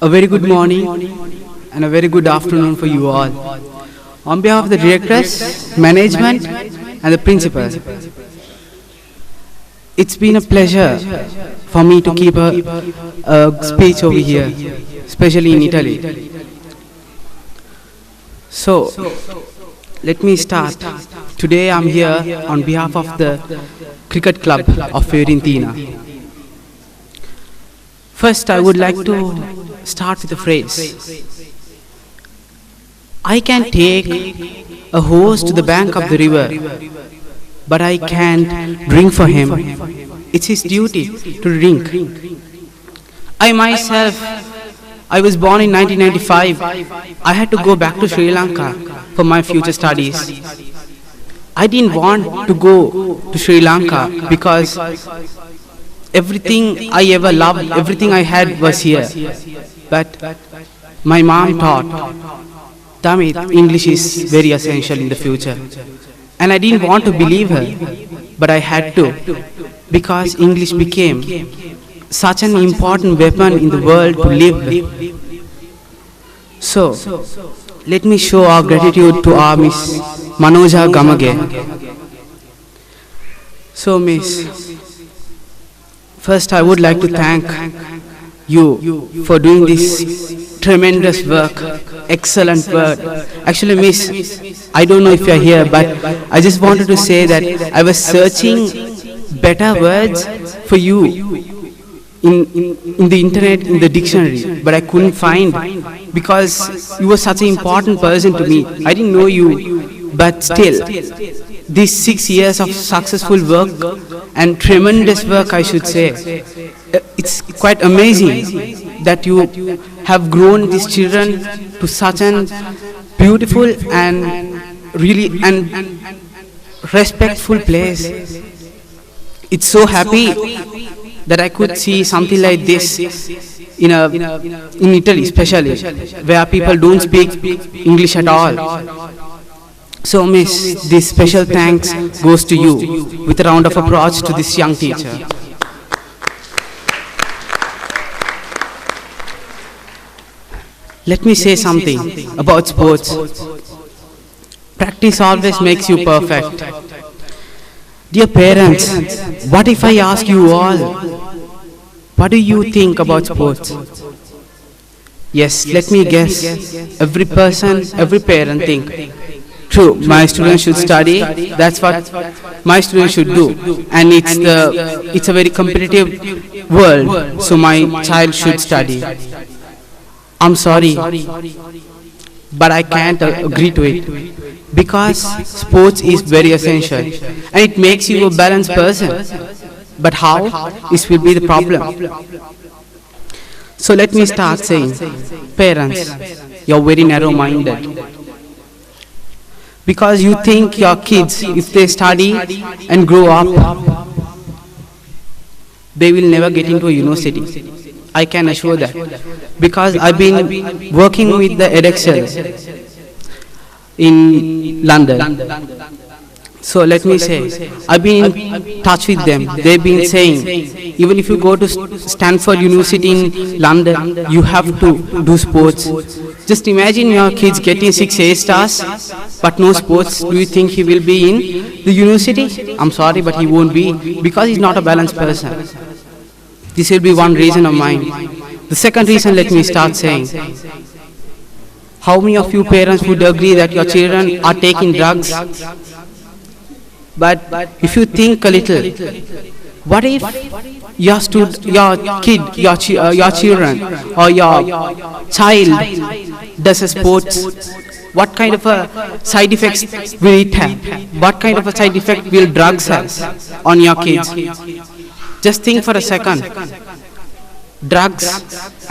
A very good morning and a very good afternoon for you all. On behalf of the directors, management and the principal, it's been a pleasure for me to keep a speech over here, especially in Italy. So, let me start. Today I'm here on behalf of the cricket club of Fiorentina. First, I would like to start with a phrase. I can take a horse to the bank of the river, but I can't drink for him. It's his duty to drink. I myself, I was born in 1995. I had to go back to Sri Lanka for my future studies. I didn't want to go to Sri Lanka because everything I ever loved, everything I had was here. But my mom taught, Tamil, English is very essential in the future. And I didn't want to believe her, but I had to, because English became such an important weapon in the world to live with. So, let me show our gratitude to our Miss Manoja Gamage. So, Miss, first I would like to thank you for doing this tremendous work, excellent work. Actually, Miss, I don't know if you are here, but I just wanted to say that I was searching better words for you in the internet, in the dictionary, but I couldn't find, because you were such an important person to me. I didn't know you, but still, these 6 years of successful work and tremendous work, I should say, it's quite amazing that you have grown these children to such an beautiful and really respectful place. It's so happy that I could see something like this in Italy, especially where people don't speak English at all. So, Miss, this special thanks goes to you with a round of applause to this young teacher. Let me say something about sports. Practice always makes you perfect. Dear parents, what if I ask you all, what do you think about sports? Yes, let me guess. Every person, every parent think, true, my students should study, that's what my students should do. And it's a very competitive world, so my child should study. I'm sorry, but I can't agree to it, because sports is very essential and it makes you a balanced person. But how? This will be the problem. So let me start saying, parents, you're very narrow-minded, because you think your kids, if they study and grow up, they will never get into a university. I can assure that, because I've been working with the Edexcel in London. So let me say, I've been in touch with them. They've been saying, even if you go to Stanford University in London, you have to do sports. Just imagine your kids getting 6 A stars, but no sports. Do you think he will be in the university? I'm sorry, but he won't be, because he's not a balanced person. This will be one reason of mine. The second reason, let me start saying, how many of you parents would agree that your children are taking drugs? But if you think a little, what if your kid, your children or your child does a sports? What kind of a side effects will it have? What kind of a side effect will drugs have on your kids? Just think for a second. Drugs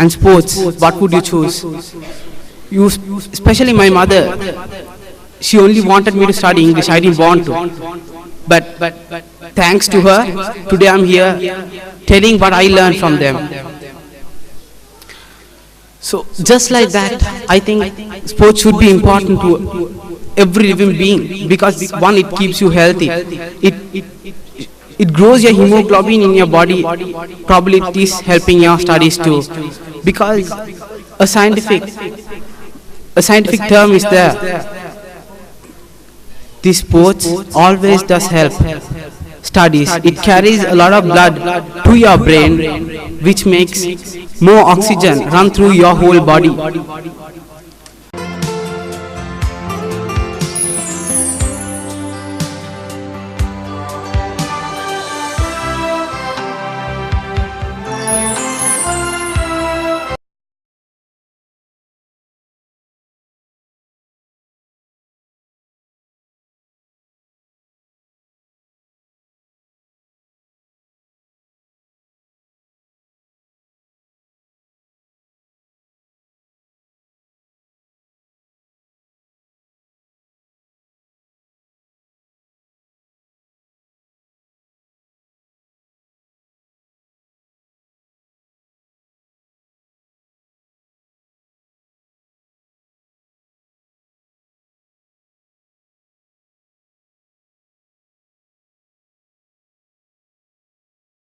and sports, what would you choose? Especially my mother, she only wanted me to study English. I didn't want to. But thanks to her, today I'm here telling what I learned from them. So just like that, I think sports should be important to every living being, because one, it keeps you healthy. It grows your hemoglobin in your body. Probably it is helping your studies too, because A scientific, a scientific term is there. This sports always does help. Studies, it carries a lot of blood to your brain, which makes more oxygen run through your whole body.